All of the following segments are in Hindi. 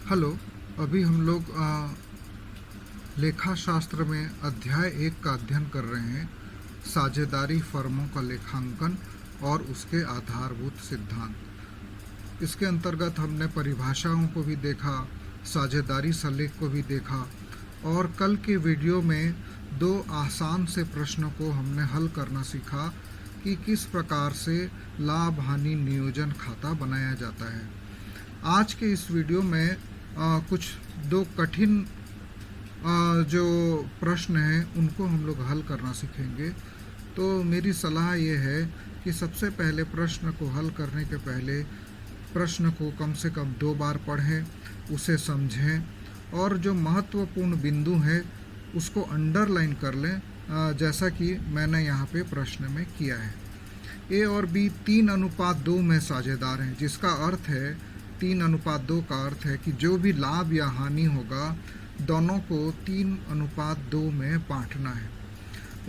हेलो। अभी हम लोग लेखा शास्त्र में अध्याय 1 का अध्ययन कर रहे हैं, साझेदारी फर्मों का लेखांकन और उसके आधारभूत सिद्धांत। इसके अंतर्गत हमने परिभाषाओं को भी देखा, साझेदारी सलेख को भी देखा और कल के वीडियो में 2 आसान से प्रश्नों को हमने हल करना सीखा कि किस प्रकार से लाभ हानि नियोजन खाता बनाया जाता है। आज के इस वीडियो में कुछ 2 कठिन जो प्रश्न हैं उनको हम लोग हल करना सीखेंगे। तो मेरी सलाह ये है कि सबसे पहले प्रश्न को हल करने के पहले प्रश्न को कम से कम 2 बार पढ़ें, उसे समझें और जो महत्वपूर्ण बिंदु है उसको अंडरलाइन कर लें, जैसा कि मैंने यहाँ पे प्रश्न में किया है। ए और बी 3:2 में साझेदार हैं, जिसका अर्थ है 3:2 का अर्थ है कि जो भी लाभ या हानि होगा दोनों को 3:2 में बांटना है।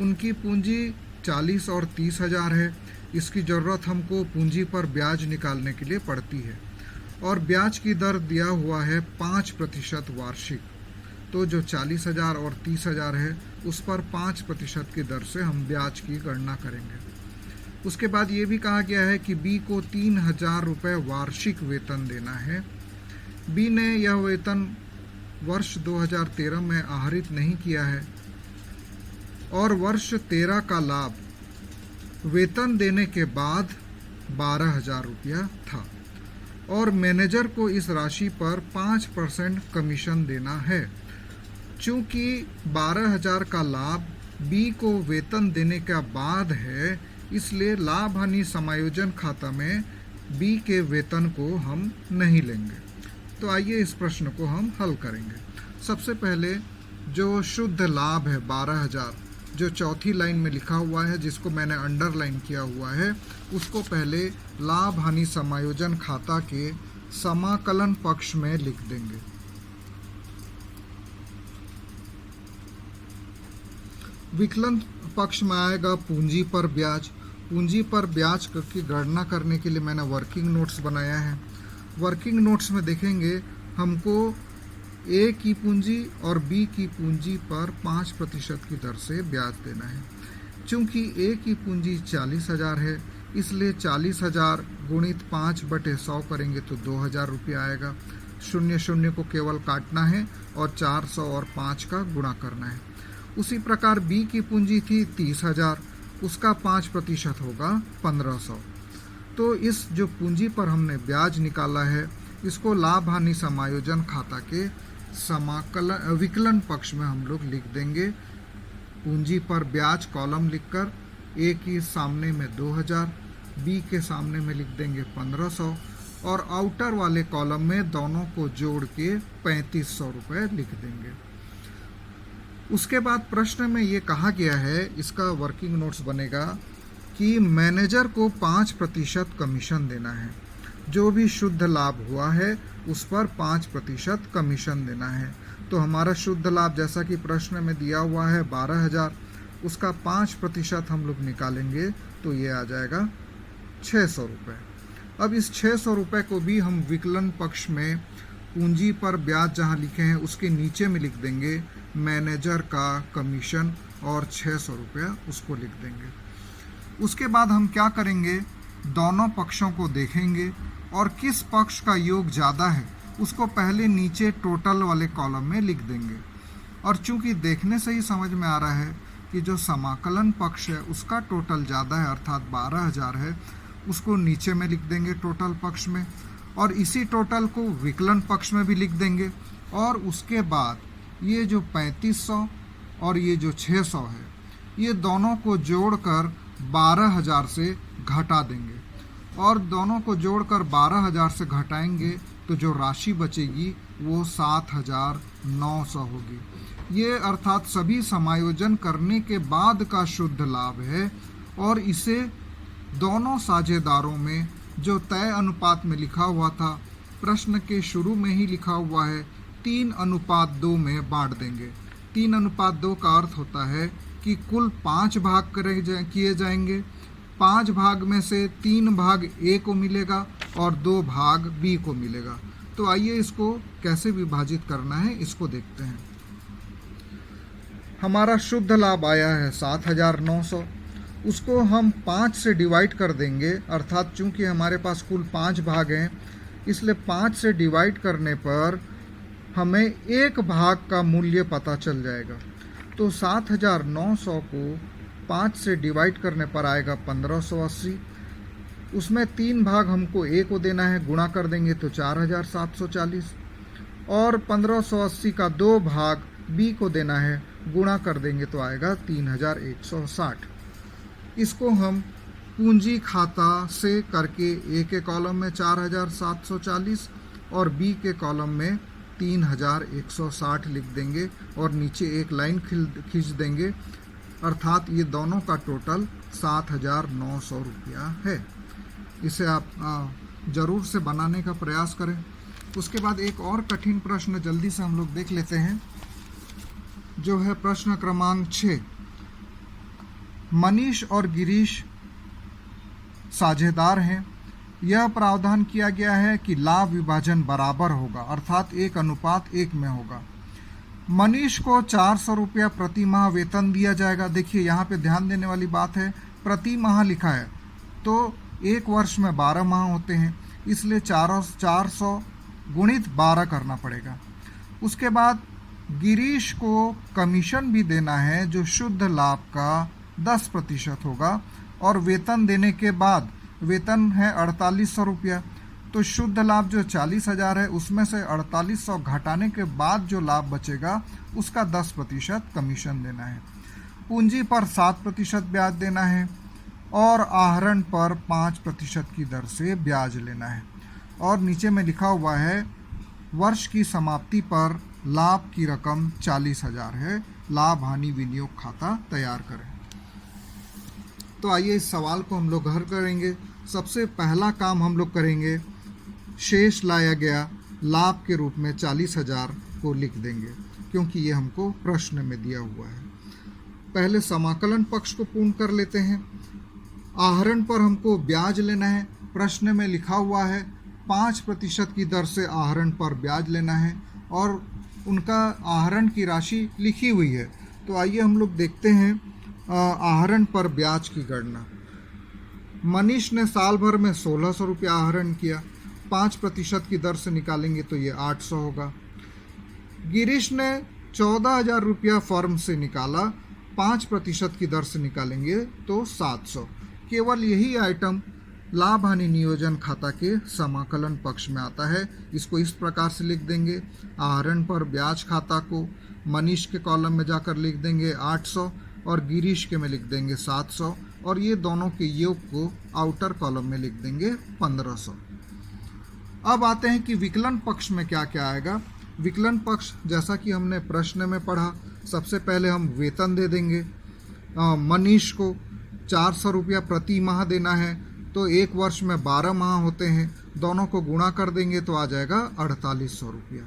उनकी पूंजी 40 और 30 हज़ार है। इसकी ज़रूरत हमको पूंजी पर ब्याज निकालने के लिए पड़ती है और ब्याज की दर दिया हुआ है 5% वार्षिक। तो जो 40 हज़ार और 30 हज़ार है उस पर 5% की दर से हम ब्याज की गणना करेंगे। उसके बाद ये भी कहा गया है कि बी को 3,000 रुपये वार्षिक वेतन देना है। बी ने यह वेतन वर्ष 2013 में आहरित नहीं किया है और वर्ष 13 का लाभ वेतन देने के बाद 12,000 रुपया था और मैनेजर को इस राशि पर 5% कमीशन देना है। चूँकि 12,000 का लाभ बी को वेतन देने के बाद है, इसलिए लाभ हानि समायोजन खाता में बी के वेतन को हम नहीं लेंगे। तो आइए इस प्रश्न को हम हल करेंगे। सबसे पहले जो शुद्ध लाभ है 12,000, जो चौथी लाइन में लिखा हुआ है जिसको मैंने अंडरलाइन किया हुआ है, उसको पहले लाभ हानि समायोजन खाता के समाकलन पक्ष में लिख देंगे। विकलन पक्ष में आएगा पूंजी पर ब्याज। पूंजी पर ब्याज की गणना करने के लिए मैंने वर्किंग नोट्स बनाया है। वर्किंग नोट्स में देखेंगे हमको ए की पूंजी और बी की पूंजी पर 5% की दर से ब्याज देना है। चूँकि ए की पूंजी 40,000 है, इसलिए 40,000 गुणित 5/100 करेंगे तो 2,000 रुपया आएगा। 0 को केवल काटना है और 400 और 5 का गुणा करना है। उसी प्रकार बी की पूंजी थी 30,000, उसका 5% होगा 1,500। तो इस जो पूंजी पर हमने ब्याज निकाला है इसको लाभ हानि समायोजन खाता के विकलन पक्ष में हम लोग लिख देंगे। पूंजी पर ब्याज कॉलम लिखकर ए के सामने में 2,000, बी के सामने में लिख देंगे 1,500 और आउटर वाले कॉलम में दोनों को जोड़ के 3,500 रुपये लिख देंगे। उसके बाद प्रश्न में ये कहा गया है, इसका वर्किंग नोट्स बनेगा कि मैनेजर को 5% कमीशन देना है। जो भी शुद्ध लाभ हुआ है उस पर 5% कमीशन देना है। तो हमारा शुद्ध लाभ जैसा कि प्रश्न में दिया हुआ है 12,000, उसका 5% हम लोग निकालेंगे तो ये आ जाएगा 600 रुपये। अब इस 600 रुपये को भी हम विकलन पक्ष में पूंजी पर ब्याज जहाँ लिखे हैं उसके नीचे में लिख देंगे मैनेजर का कमीशन और 600 रुपया उसको लिख देंगे। उसके बाद हम क्या करेंगे, दोनों पक्षों को देखेंगे और किस पक्ष का योग ज़्यादा है उसको पहले नीचे टोटल वाले कॉलम में लिख देंगे। और चूंकि देखने से ही समझ में आ रहा है कि जो समाकलन पक्ष है उसका टोटल ज़्यादा है अर्थात 12,000 है, उसको नीचे में लिख देंगे टोटल पक्ष में और इसी टोटल को विकलन पक्ष में भी लिख देंगे। और उसके बाद ये जो 3,500 और ये जो 600 है ये दोनों को जोड़कर 12,000 से घटा देंगे और दोनों को जोड़कर 12,000 से घटाएंगे तो जो राशि बचेगी वो 7,900 होगी। ये अर्थात सभी समायोजन करने के बाद का शुद्ध लाभ है और इसे दोनों साझेदारों में जो तय अनुपात में लिखा हुआ था, प्रश्न के शुरू में ही लिखा हुआ है 3:2 में बांट देंगे। 3:2 का अर्थ होता है कि कुल 5 भाग किए जाएंगे। 5 भाग में से 3 भाग ए को मिलेगा और 2 भाग बी को मिलेगा। तो आइए इसको कैसे विभाजित करना है इसको देखते हैं। हमारा शुद्ध लाभ आया है 7,900, उसको हम 5 से डिवाइड कर देंगे, अर्थात चूंकि हमारे पास कुल 5 भाग हैं इसलिए 5 से डिवाइड करने पर हमें एक भाग का मूल्य पता चल जाएगा। तो 7,900 को 5 से डिवाइड करने पर आएगा 1,580। उसमें 3 भाग हमको ए को देना है, गुणा कर देंगे तो 4,740, और 1,580 का 2 भाग बी को देना है, गुणा कर देंगे तो आएगा 3,160। इसको हम पूंजी खाता से करके ए के कॉलम में 4,740 और बी के कॉलम में 3,160 लिख देंगे और नीचे एक लाइन खींच देंगे, अर्थात ये दोनों का टोटल 7,900 रुपया है। इसे आप ज़रूर से बनाने का प्रयास करें। उसके बाद एक और कठिन प्रश्न जल्दी से हम लोग देख लेते हैं, जो है प्रश्न क्रमांक 6। मनीष और गिरीश साझेदार हैं। यह प्रावधान किया गया है कि लाभ विभाजन बराबर होगा, अर्थात 1:1 में होगा। मनीष को 400 रुपया प्रति माह वेतन दिया जाएगा। देखिए यहाँ पे ध्यान देने वाली बात है, प्रति माह लिखा है, तो एक वर्ष में 12 माह होते हैं, इसलिए 400 गुणित 12 करना पड़ेगा। उसके बाद गिरीश को कमीशन भी देना है जो शुद्ध लाभ का 10% होगा, और वेतन देने के बाद, वेतन है 4,800 रुपया, तो शुद्ध लाभ जो 40,000 है उसमें से 4,800 घटाने के बाद जो लाभ बचेगा उसका 10% कमीशन देना है। पूंजी पर 7% ब्याज देना है और आहरण पर 5% की दर से ब्याज लेना है। और नीचे में लिखा हुआ है वर्ष की समाप्ति पर लाभ की रकम 40,000 है। लाभ हानि विनियोग खाता तैयार करें। तो आइए इस सवाल को हम लोग हल करेंगे। सबसे पहला काम हम लोग करेंगे, शेष लाया गया लाभ के रूप में 40,000 को लिख देंगे, क्योंकि ये हमको प्रश्न में दिया हुआ है। पहले समाकलन पक्ष को पूर्ण कर लेते हैं। आहरण पर हमको ब्याज लेना है, प्रश्न में लिखा हुआ है 5% की दर से आहरण पर ब्याज लेना है और उनका आहरण की राशि लिखी हुई है। तो आइए हम लोग देखते हैं आहरण पर ब्याज की गणना। मनीष ने साल भर में 1,600 रुपया आहरण किया, 5% की दर से निकालेंगे तो ये 800 होगा। गिरीश ने 14,000 रुपया फर्म से निकाला, 5% की दर से निकालेंगे तो 700। केवल यही आइटम लाभ हानि नियोजन खाता के समाकलन पक्ष में आता है। इसको इस प्रकार से लिख देंगे, आहरण पर ब्याज खाता को मनीष के कॉलम में जाकर लिख देंगे 800 और गिरीश के में लिख देंगे 700, और ये दोनों के योग को आउटर कॉलम में लिख देंगे 1500। अब आते हैं कि विकलन पक्ष में क्या क्या आएगा। विकलन पक्ष जैसा कि हमने प्रश्न में पढ़ा, सबसे पहले हम वेतन दे देंगे। मनीष को 400 रुपया प्रति माह देना है, तो एक वर्ष में 12 माह होते हैं, दोनों को गुणा कर देंगे तो आ जाएगा 4,800 रुपया।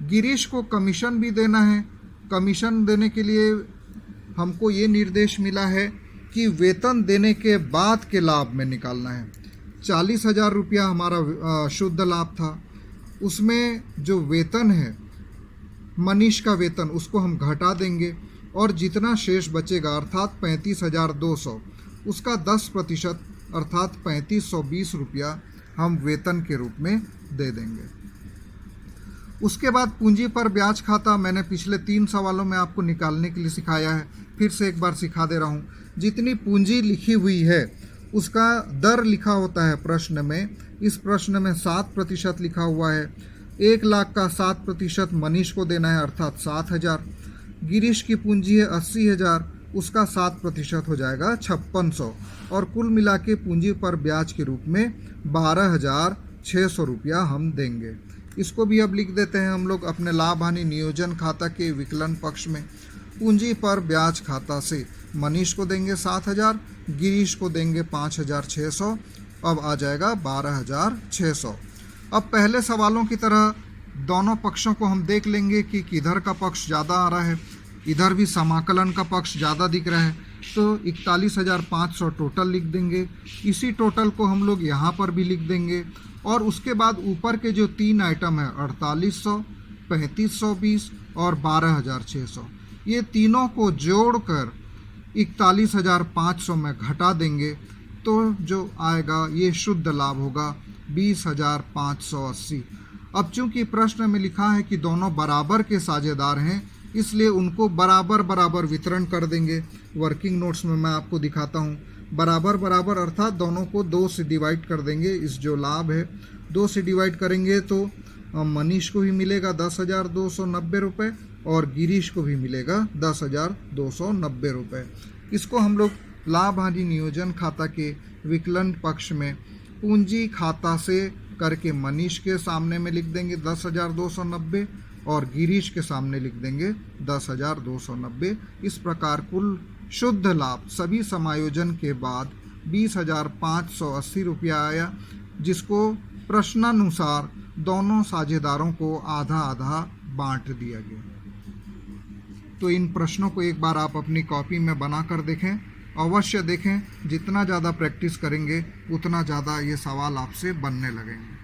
गिरीश को कमीशन भी देना है। कमीशन देने के लिए हमको ये निर्देश मिला है कि वेतन देने के बाद के लाभ में निकालना है। 40,000 रुपया हमारा शुद्ध लाभ था, उसमें जो वेतन है मनीष का वेतन उसको हम घटा देंगे और जितना शेष बचेगा अर्थात 35,200, उसका 10% अर्थात 3,520 रुपया हम वेतन के रूप में दे देंगे। उसके बाद पूंजी पर ब्याज खाता मैंने पिछले 3 सवालों में आपको निकालने के लिए सिखाया है, फिर से एक बार सिखा दे रहा हूँ। जितनी पूंजी लिखी हुई है उसका दर लिखा होता है प्रश्न में। इस प्रश्न में 7% लिखा हुआ है। 1 लाख का 7% मनीष को देना है, अर्थात 7,000। गिरीश की पूंजी है 80,000, उसका 7% हो जाएगा 5600, और कुल मिला के पूंजी पर ब्याज के रूप में 12,600 रुपया हम देंगे। इसको भी अब लिख देते हैं हम लोग अपने लाभ हानि नियोजन खाता के विकलन पक्ष में। पूंजी पर ब्याज खाता से मनीष को देंगे 7,000, गिरीश को देंगे 5,600, अब आ जाएगा 12,600। अब पहले सवालों की तरह दोनों पक्षों को हम देख लेंगे कि किधर का पक्ष ज़्यादा आ रहा है। इधर भी समाकलन का पक्ष ज़्यादा दिख रहा है, तो 41,500 टोटल लिख देंगे। इसी टोटल को हम लोग यहाँ पर भी लिख देंगे और उसके बाद ऊपर के जो 3 आइटम है 4800, 3520 और 12600, ये तीनों को जोड़कर 41,500 में घटा देंगे तो जो आएगा ये शुद्ध लाभ होगा 20,580। अब चूंकि प्रश्न में लिखा है कि दोनों बराबर के साझेदार हैं, इसलिए उनको बराबर बराबर वितरण कर देंगे। वर्किंग नोट्स में मैं आपको दिखाता हूँ। बराबर बराबर अर्थात दोनों को 2 से डिवाइड कर देंगे। इस जो लाभ है 2 से डिवाइड करेंगे तो मनीष को भी मिलेगा 10,290 रुपये और गिरीश को भी मिलेगा 10,290 रुपये। इसको हम लोग लाभ हानि नियोजन खाता के विकलन पक्ष में पूंजी खाता से करके मनीष के सामने में लिख देंगे 10,290 और गिरीश के सामने लिख देंगे 10,290। इस प्रकार कुल शुद्ध लाभ सभी समायोजन के बाद 20,580 रुपया आया, जिसको प्रश्नानुसार दोनों साझेदारों को आधा आधा बांट दिया गया। तो इन प्रश्नों को एक बार आप अपनी कॉपी में बना कर देखें, अवश्य देखें। जितना ज़्यादा प्रैक्टिस करेंगे उतना ज़्यादा ये सवाल आपसे बनने लगेंगे।